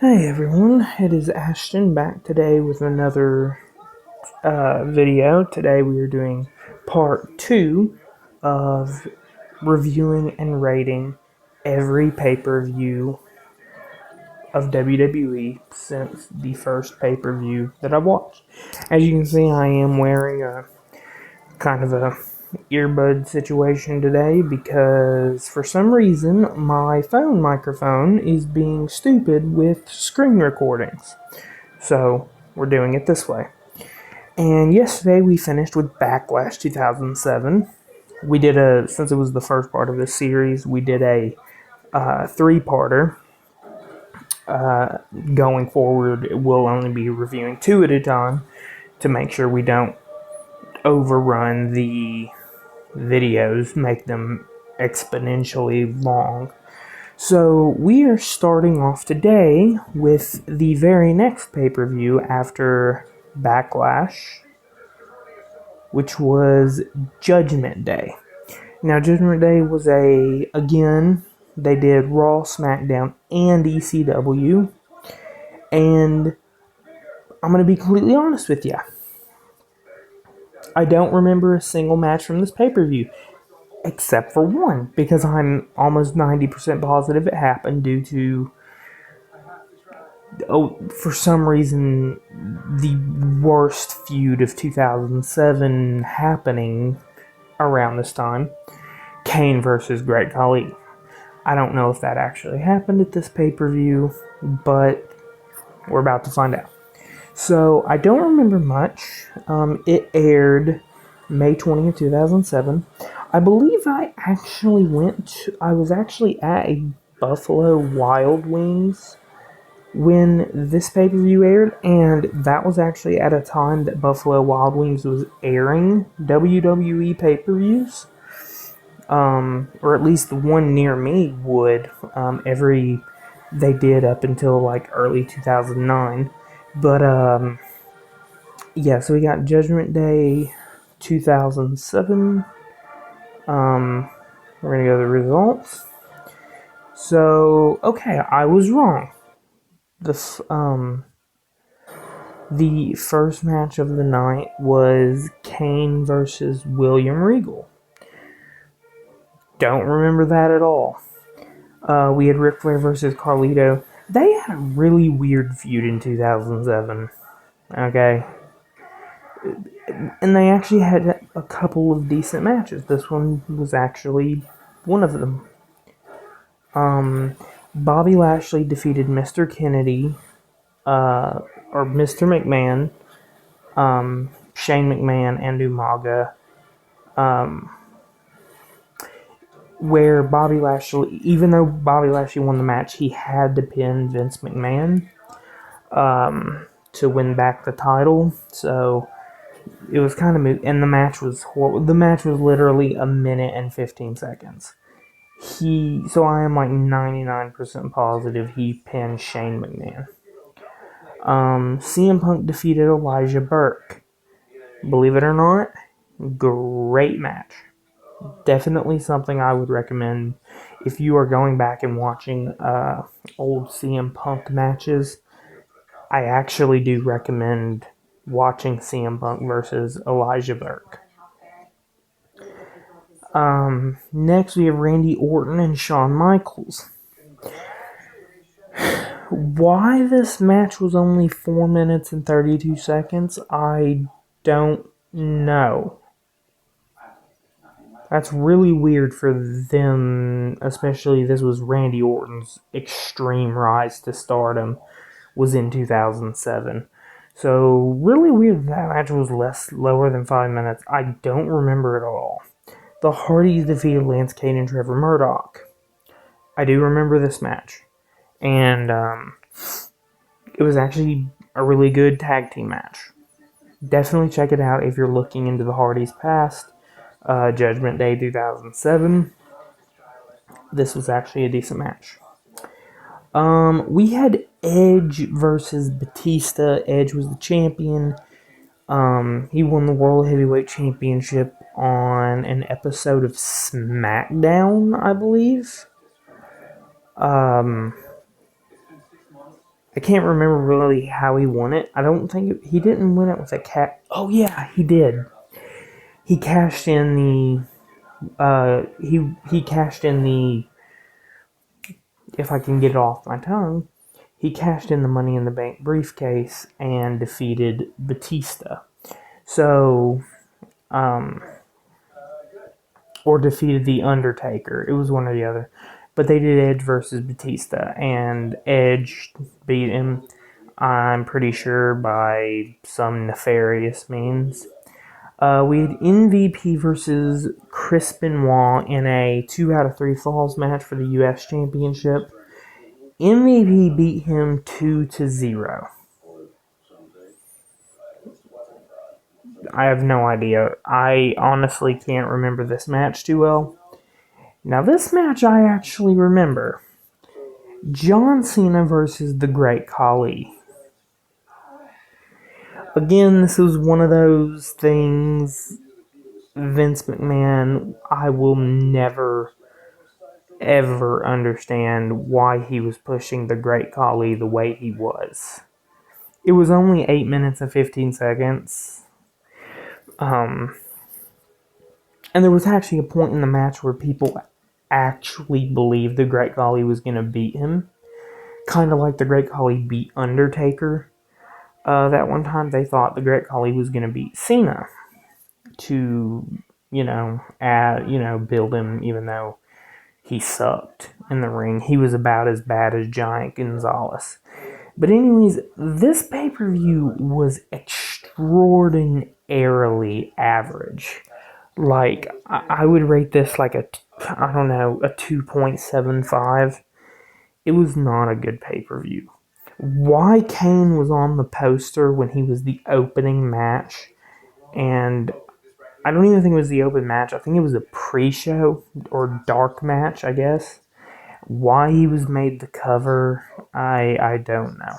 Hey everyone, it is Ashton back today with another video. Today we are doing part 2 of reviewing and rating every pay-per-view of WWE since the first pay-per-view that I watched. As you can see, I am wearing a kind of a earbud situation today because for some reason my phone microphone is being stupid with screen recordings. So we're doing it this way. And yesterday we finished with Backlash 2007. We did since it was the first part of this series, we did a three-parter. Going forward, we'll only be reviewing 2 at a time to make sure we don't overrun the videos, make them exponentially long. So we are starting off today with the very next pay-per-view after Backlash, which was Judgment Day. Now, Judgment Day was again, they did Raw, SmackDown, and ECW. And I'm going to be completely honest with you. I don't remember a single match from this pay-per-view, except for one, because I'm almost 90% positive it happened due to, for some reason, the worst feud of 2007 happening around this time. Kane versus Great Khali. I don't know if that actually happened at this pay-per-view, but we're about to find out. So, I don't remember much. It aired May 20th, 2007. I believe I was actually at a Buffalo Wild Wings when this pay-per-view aired, and that was actually at a time that Buffalo Wild Wings was airing WWE pay-per-views. Or at least the one near me would. They did up until like early 2009. But, yeah, so we got Judgment Day 2007. We're gonna go to the results. So, okay, I was wrong. The first match of the night was Kane versus William Regal. Don't remember that at all. We had Ric Flair versus Carlito. They had a really weird feud in 2007. Okay. And they actually had a couple of decent matches. This one was actually one of them. Bobby Lashley defeated Mr. Kennedy, or Mr. McMahon, Shane McMahon, and Umaga. Where Bobby Lashley, even though Bobby Lashley won the match, he had to pin Vince McMahon to win back the title. So it was kind of moot, and the match was horrible. The match was literally a minute and 15 seconds. So I am like 99% positive he pinned Shane McMahon. CM Punk defeated Elijah Burke. Believe it or not, great match. Definitely something I would recommend if you are going back and watching old CM Punk matches. I actually do recommend watching CM Punk versus Elijah Burke. Next, we have Randy Orton and Shawn Michaels. Why this match was only 4 minutes and 32 seconds, I don't know. That's really weird for them, especially this was Randy Orton's extreme rise to stardom, was in 2007. So, really weird that match was lower than 5 minutes. I don't remember it all. The Hardys defeated Lance Cade and Trevor Murdoch. I do remember this match. And it was actually a really good tag team match. Definitely check it out if you're looking into the Hardys past. Judgment Day 2007. This was actually a decent match. We had Edge versus Batista. Edge was the champion. He won the World Heavyweight Championship on an episode of SmackDown, I believe. I can't remember really how he won it. I don't think he didn't win it with a cat. Oh yeah, he did. He cashed in the. He cashed in the. If I can get it off my tongue, he cashed in the Money in the Bank briefcase and defeated Batista. So, or defeated the Undertaker. It was one or the other. But they did Edge versus Batista, and Edge beat him, I'm pretty sure, by some nefarious means. We had MVP versus Chris Benoit in a 2 out of 3 falls match for the US Championship. MVP beat him 2-0. I have no idea. I honestly can't remember this match too well. Now, this match I actually remember. John Cena versus the Great Khali. Again, this was one of those things, Vince McMahon, I will never, ever understand why he was pushing the Great Khali the way he was. It was only 8 minutes and 15 seconds. And there was actually a point in the match where people actually believed the Great Khali was going to beat him. Kind of like the Great Khali beat Undertaker. That one time they thought the Great Khali was going to beat Cena to, build him, even though he sucked in the ring. He was about as bad as Giant Gonzalez. But anyways, this pay-per-view was extraordinarily average. Like, I would rate this like a 2.75. It was not a good pay-per-view. Why Kane was on the poster when he was the opening match, and I don't even think it was the open match. I think it was a pre-show or dark match, I guess. Why he was made the cover, I don't know.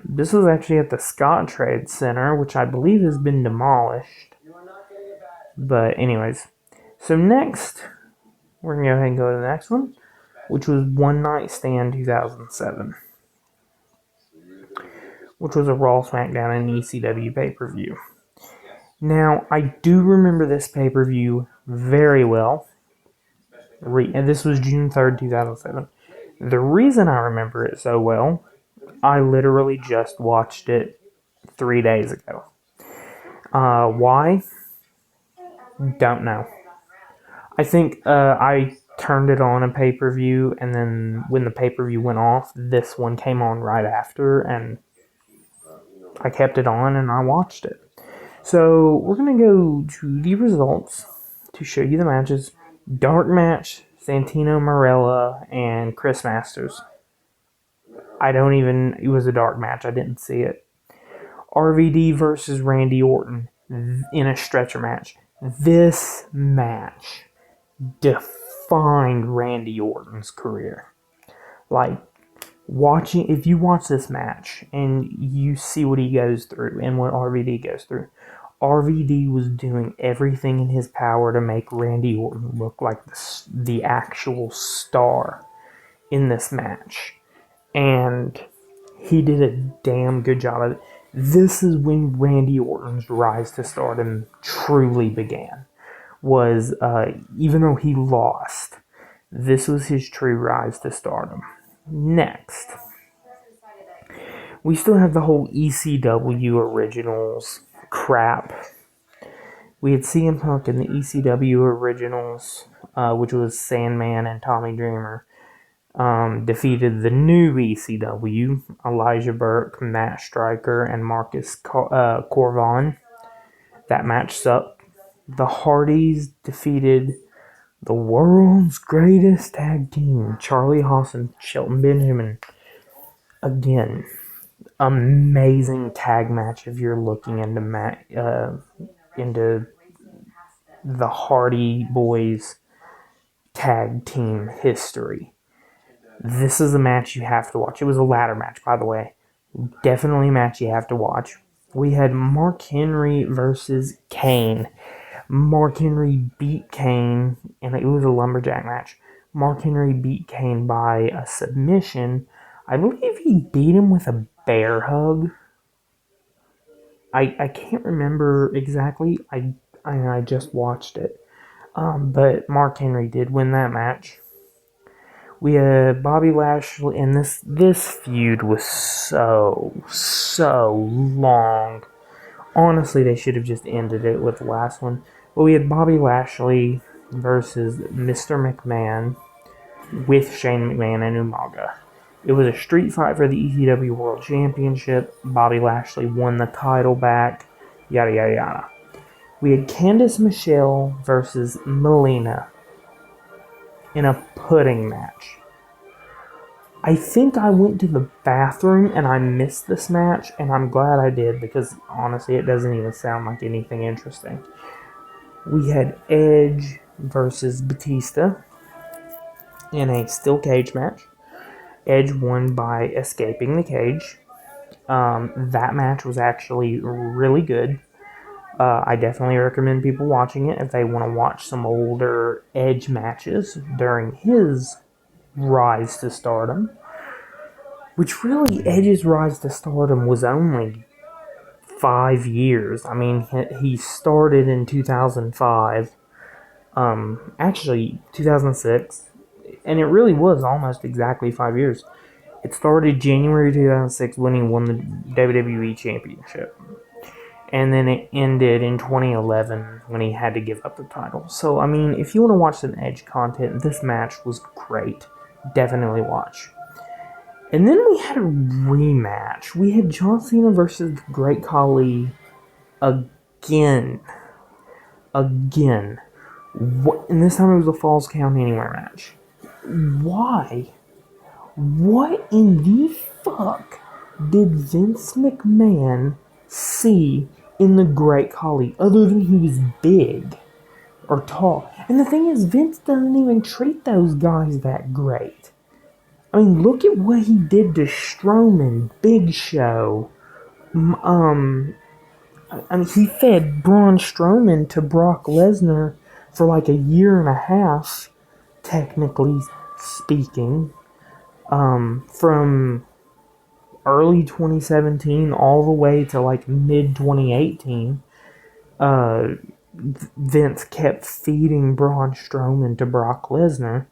This was actually at the Scott Trade Center, which I believe has been demolished. But anyways, so next, we're going to go ahead and go to the next one, which was One Night Stand 2007, which was a Raw, SmackDown, and ECW pay-per-view. Now, I do remember this pay-per-view very well. And this was June 3rd, 2007. The reason I remember it so well, I literally just watched it 3 days ago. Why? Don't know. I think I turned it on a pay-per-view, and then when the pay-per-view went off, this one came on right after, and I kept it on and I watched it. So we're going to go to the results to show you the matches. Dark match, Santino Marella and Chris Masters. It was a dark match. I didn't see it. RVD versus Randy Orton in a stretcher match. This match defined Randy Orton's career. Like, if you watch this match and you see what he goes through and what RVD goes through, RVD was doing everything in his power to make Randy Orton look like the actual star in this match. And he did a damn good job of it. This is when Randy Orton's rise to stardom truly began. Even though he lost, this was his true rise to stardom. Next, we still have the whole ECW originals crap. We had CM Punk in the ECW originals, which was Sandman and Tommy Dreamer, defeated the new ECW, Elijah Burke, Matt Striker, and Marcus Corvon. That match sucked. The Hardys defeated the world's greatest tag team, Charlie Haas and Shelton Benjamin. Again, amazing tag match if you're looking into the Hardy Boys tag team history. This is a match you have to watch. It was a ladder match, by the way. Definitely a match you have to watch. We had Mark Henry versus Kane. Mark Henry beat Kane, and it was a lumberjack match. Mark Henry beat Kane by a submission. I believe he beat him with a bear hug. I can't remember exactly. I just watched it. But Mark Henry did win that match. We had Bobby Lashley, and this feud was so long. Honestly, they should have just ended it with the last one. But we had Bobby Lashley versus Mr. McMahon with Shane McMahon and Umaga. It was a street fight for the ECW World Championship. Bobby Lashley won the title back. Yada yada yada. We had Candice Michelle versus Melina in a pudding match. I think I went to the bathroom and I missed this match, and I'm glad I did because honestly, it doesn't even sound like anything interesting. We had Edge versus Batista in a steel cage match. Edge won by escaping the cage. That match was actually really good. I definitely recommend people watching it if they want to watch some older Edge matches during his rise to stardom. Which really, Edge's rise to stardom was only 5 years. I mean, he started in 2005. Actually, 2006. And it really was almost exactly 5 years. It started January 2006 when he won the WWE Championship. And then it ended in 2011 when he had to give up the title. So, I mean, if you want to watch some Edge content, this match was great. Definitely watch. And then we had a rematch. We had John Cena versus the Great Khali again. Again. And this time it was a Falls Count Anywhere match. Why? What in the fuck did Vince McMahon see in the Great Khali other than he was big or tall? And the thing is, Vince doesn't even treat those guys that great. I mean, look at what he did to Strowman, Big Show. I mean, he fed Braun Strowman to Brock Lesnar for like a year and a half, technically speaking. From early 2017 all the way to like mid 2018, Vince kept feeding Braun Strowman to Brock Lesnar.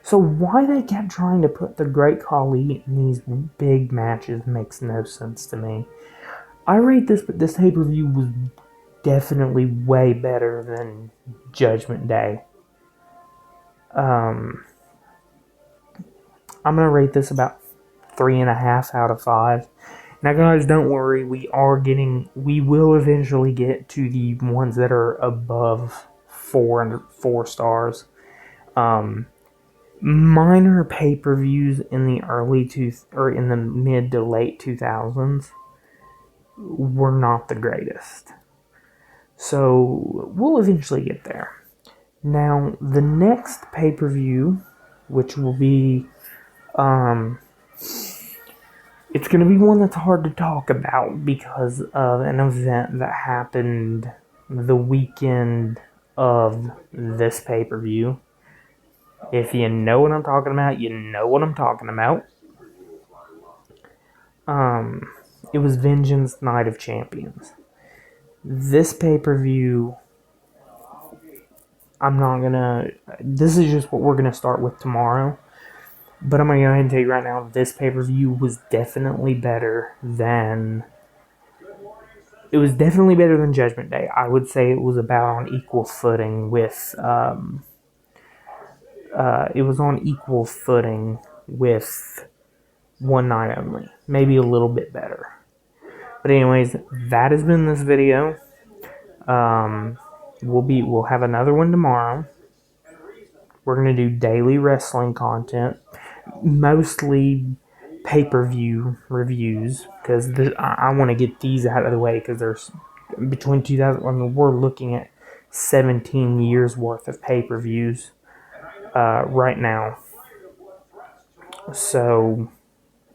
So why they kept trying to put the Great Khali in these big matches makes no sense to me. I rate this pay-per-view was definitely way better than Judgment Day. I'm gonna rate this about 3.5 out of 5. Now, guys, don't worry. We will eventually get to the ones that are above 4 stars. Minor pay-per-views in the in the mid to late 2000s were not the greatest. So we'll eventually get there. Now, the next pay-per-view, which will be, it's going to be one that's hard to talk about because of an event that happened the weekend of this pay-per-view. If you know what I'm talking about, you know what I'm talking about. It was Vengeance Night of Champions. This pay-per-view, this is just what we're gonna start with tomorrow. But I'm gonna go ahead and tell you right now, this pay-per-view was definitely better than Judgment Day. I would say it was about on equal footing with, One Night Only. Maybe a little bit better. But anyways, that has been this video. We'll have another one tomorrow. We're gonna do daily wrestling content, mostly pay-per-view reviews, because I want to get these out of the way because there's between 2000. I mean, we're looking at 17 years worth of pay-per-views right now, so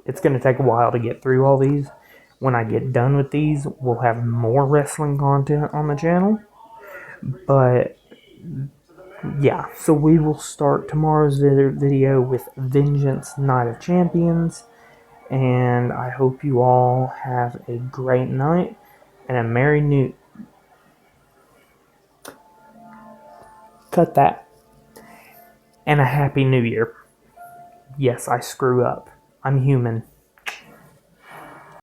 it's going to take a while to get through all these. When I get done with these, we'll have more wrestling content on the channel. But yeah, so we will start tomorrow's video with Vengeance Night of Champions. and I hope you all have a great night and a merry new... Cut that. And a happy new year. Yes, I screw up. I'm human.